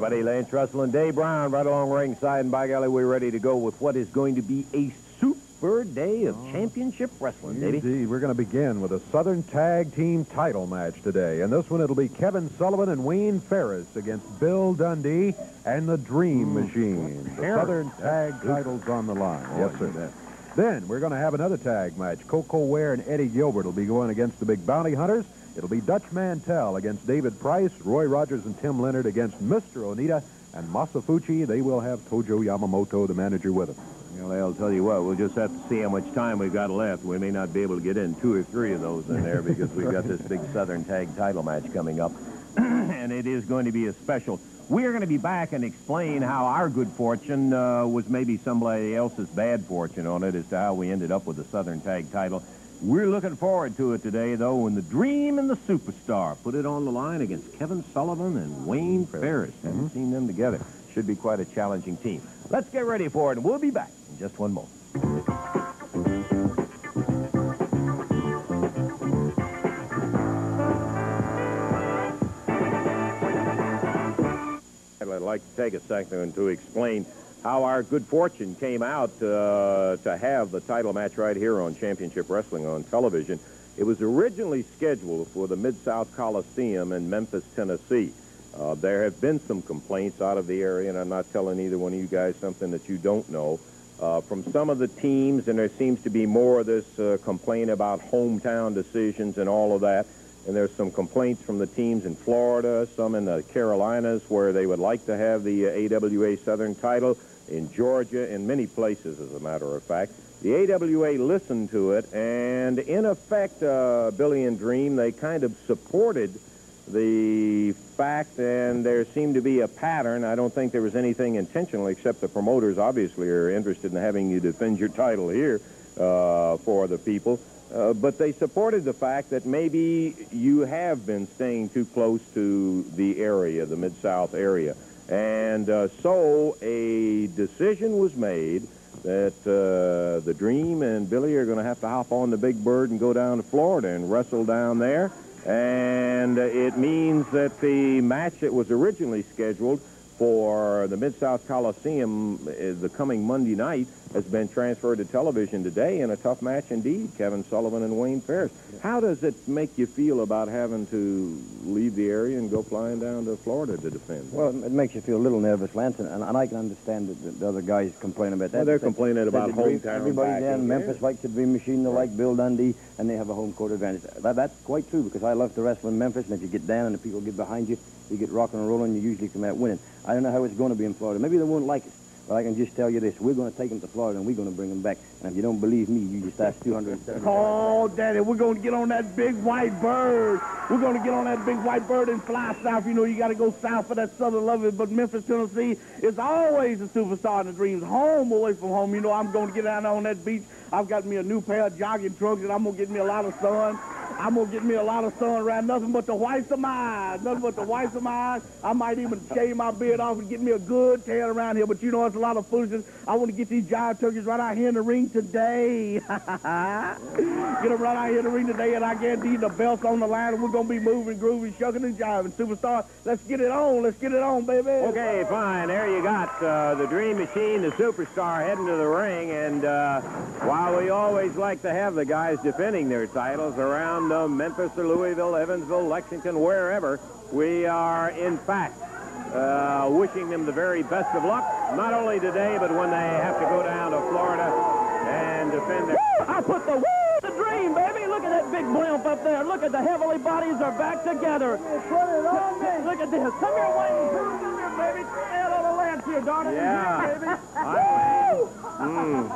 everybody. Lance Russell and Dave Brown right along ringside. And by golly, we're ready to go with what is going to be a super day of championship wrestling, baby. Indeed. We're going to begin with a Southern Tag Team title match today. And this one, it'll be Kevin Sullivan and Wayne Ferris against Bill Dundee and the Dream Machine. The Southern Tag titles on the line. Yes, sir. Then we're going to have another tag match. Koko, Ware, and Eddie Gilbert will be going against the Big Bounty Hunters. It'll be Dutch Mantel against David Price, Roy Rodgers and Tim Leonard against Mr. Onita, and Masa Fuchi. They will have Tojo Yamamoto, the manager, with them. Well, I'll tell you what, we'll just have to see how much time we've got left. We may not be able to get in 2 or 3 of those in there because we've got this big Southern Tag title match coming up. And it is going to be a special. We are going to be back and explain how our good fortune was maybe somebody else's bad fortune on it as to how we ended up with the Southern Tag title. We're looking forward to it today, though, when the Dream and the Superstar put it on the line against Kevin Sullivan and Wayne Ferris. Haven't seen them together. Should be quite a challenging team. Let's get ready for it, and we'll be back in just one moment. I'd like to take a second to explain how our good fortune came out to have the title match right here on Championship Wrestling on television. It was originally scheduled for the Mid-South Coliseum in Memphis, Tennessee. There have been some complaints out of the area, and I'm not telling either one of you guys something that you don't know, from some of the teams, and there seems to be more of this complaint about hometown decisions and all of that. And there's some complaints from the teams in Florida, some in the Carolinas, where they would like to have the AWA Southern title, in Georgia, in many places, as a matter of fact. The AWA listened to it, and in effect, Billy and Dream, they kind of supported the fact, and there seemed to be a pattern. I don't think there was anything intentional, except the promoters obviously are interested in having you defend your title here for the people. But they supported the fact that maybe you have been staying too close to the area, the Mid-South area. And so a decision was made that the Dream and Billy are going to have to hop on the Big Bird and go down to Florida and wrestle down there. And it means that the match that was originally scheduled for the Mid-South Coliseum the coming Monday night has been transferred to television today in a tough match indeed, Kevin Sullivan and Wayne Ferris. How does it make you feel about having to leave the area and go flying down to Florida to defend? Well, it makes you feel a little nervous, Lance, and I can understand that the other guys complain about that. Well, they're complaining about hometown. Everybody down in Memphis likes the Dream Machine, they like Bill Dundee, and they have a home court advantage. That's quite true, because I love to wrestle in Memphis, and if you get down and the people get behind you, you get rocking and rolling, you usually come out winning. I don't know how it's going to be in Florida. Maybe they won't like it. But I can just tell you this. We're going to take them to Florida, and we're going to bring them back. And if you don't believe me, you just ask 270. Oh, Daddy, we're going to get on that big white bird. We're going to get on that big white bird and fly south. You know, you got to go south for that southern love. But Memphis, Tennessee is always a superstar in the Dreams. Home away from home. You know, I'm going to get down on that beach. I've got me a new pair of jogging trunks, and I'm going to get me a lot of sun. I'm going to get me a lot of sun around, nothing but the whites of my eyes. Nothing but the whites of my eyes. I might even shave my beard off and get me a good tan around here. But you know, it's a lot of foolishness. I want to get these giant turkeys right out here in the ring today. Get them right out here in the ring today, and I guarantee the belt's on the line, and we're going to be moving, grooving, shucking, and jiving. Superstar, let's get it on. Let's get it on, baby. Okay, fine. There you got the Dream Machine, the Superstar, heading to the ring. And while we always like to have the guys defending their titles around Memphis or Louisville, Evansville, Lexington, wherever, we are, in fact, wishing them the very best of luck, not only today, but when they have to go down to Florida and defend their... Woo! I put the Dream, baby. Look at that big blimp up there. Look at the heavily bodies are back together. Put it on me. Look at this. Come here, Wayne. Come here, baby. Add all the Lance here, darling. Yeah. Baby.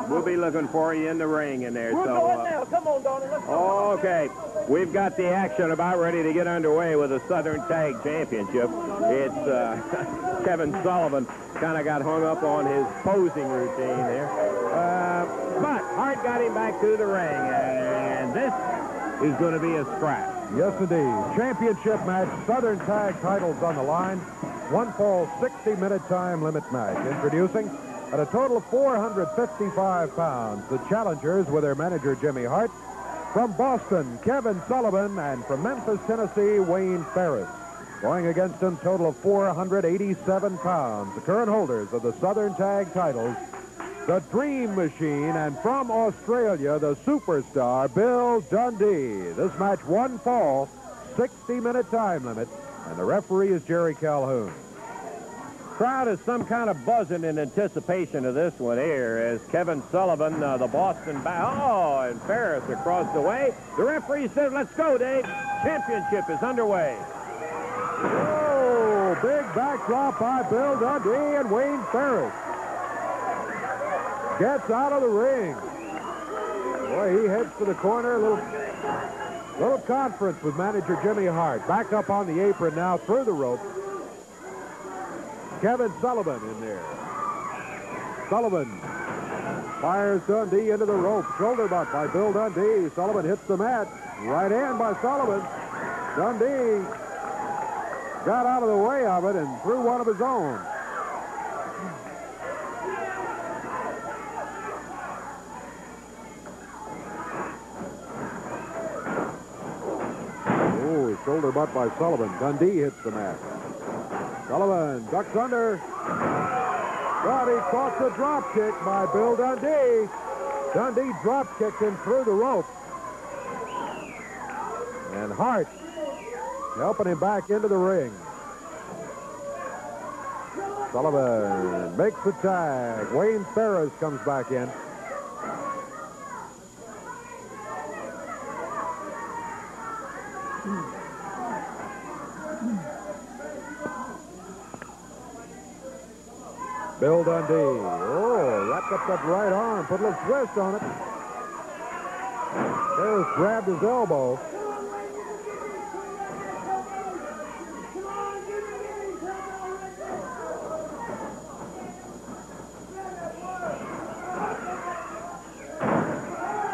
We'll be looking for you in the ring in there. We're going now. Come on, darling. Let's go. Okay. We've got the action about ready to get underway with the Southern Tag Championship. It's Kevin Sullivan kind of got hung up on his posing routine there. But Hart got him back to the ring, and this is going to be a scrap. Yes, indeed. Championship match, Southern Tag titles on the line. One fall, 60-minute time limit match. Introducing, at a total of 455 pounds, the challengers with their manager, Jimmy Hart. From Boston, Kevin Sullivan, and from Memphis, Tennessee, Wayne Ferris. Going against them, total of 487 pounds. The current holders of the Southern Tag titles, the Dream Machine, and from Australia, the superstar, Bill Dundee. This match, one fall, 60-minute time limit, and the referee is Jerry Calhoun. Crowd is some kind of buzzing in anticipation of this one here as Kevin Sullivan, the Boston and Ferris across the way. The referee says, let's go, Dave. Championship is underway. Oh, big backdrop by Bill Dundee, and Wayne Ferris gets out of the ring. Boy, he heads to the corner. A little conference with manager Jimmy Hart. Back up on the apron now, through the rope. Kevin Sullivan in there. Sullivan fires Dundee into the rope. Shoulder butt by Bill Dundee. Sullivan hits the mat. Right hand by Sullivan. Dundee got out of the way of it and threw one of his own. Oh, shoulder butt by Sullivan. Dundee hits the mat. Sullivan ducks under. But he caught the drop kick by Bill Dundee. Dundee drop kicked him through the rope. And Hart helping him back into the ring. Sullivan makes the tag. Wayne Ferris comes back in. Bill Dundee. Oh, wrapped up that right arm. Put a little twist on it. Ferris grabbed his elbow.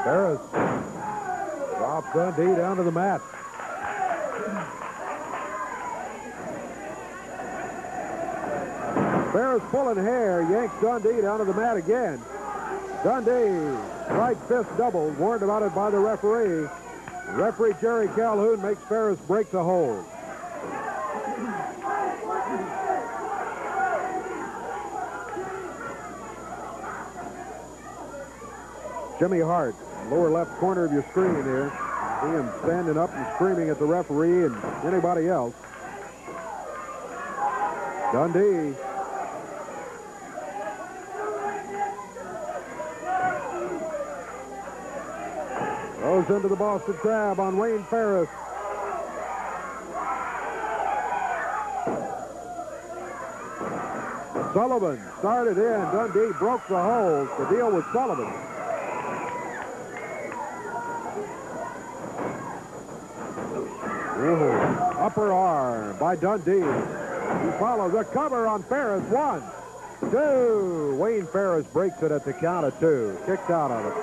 Ferris drops Dundee down to the mat. Ferris pulling hair, yanks Dundee down to the mat again. Dundee, right fist double, warned about it by the referee. Referee Jerry Calhoun makes Ferris break the hold. Jimmy Hart, lower left corner of your screen here. See him standing up and screaming at the referee and anybody else. Dundee. Goes into the Boston Crab on Wayne Ferris. Sullivan started in. Dundee broke the hold to deal with Sullivan. Ooh, upper arm by Dundee. He follows a cover on Ferris. 1, 2. Wayne Ferris breaks it at the count of 2. Kicked out of it.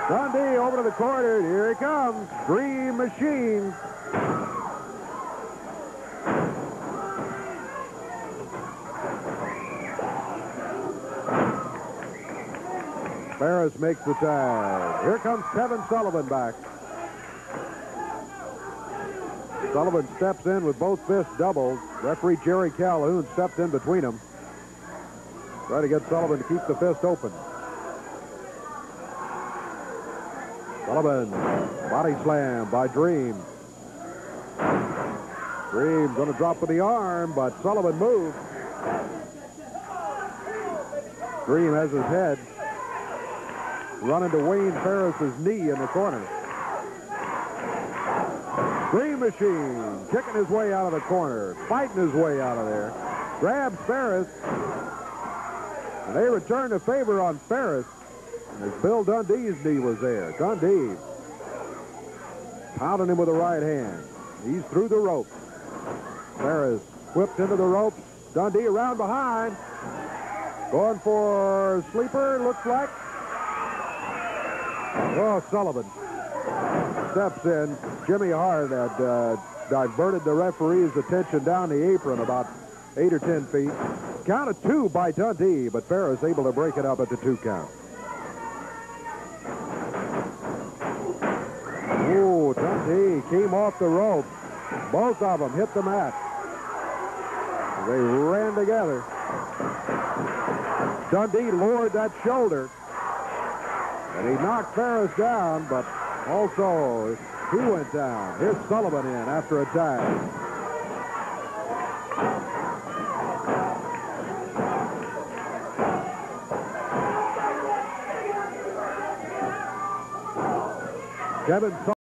Dundee over to the corner. Here he comes. Dream Machine. Ferris makes the tag. Here comes Kevin Sullivan back. Sullivan steps in with both fists doubled. Referee Jerry Calhoun stepped in between them. Try to get Sullivan to keep the fist open. Sullivan, body slam by Dream. Dream going to drop with the arm, but Sullivan moved. Dream has his head running to Wayne Ferris's knee in the corner. Dream Machine kicking his way out of the corner, fighting his way out of there. Grabs Ferris, and they return the favor on Ferris. As Bill Dundee's knee was there. Dundee pounding him with the right hand. He's through the ropes. Ferris whipped into the ropes. Dundee around behind. Going for sleeper, looks like. Oh, Sullivan steps in. Jimmy Hart had diverted the referee's attention down the apron about 8 or 10 feet. Count of 2 by Dundee, but Ferris able to break it up at the 2 count. Oh, Dundee came off the rope. Both of them hit the mat. They ran together. Dundee lowered that shoulder. And he knocked Ferris down, but also he went down. Here's Sullivan in after a tag. Kevin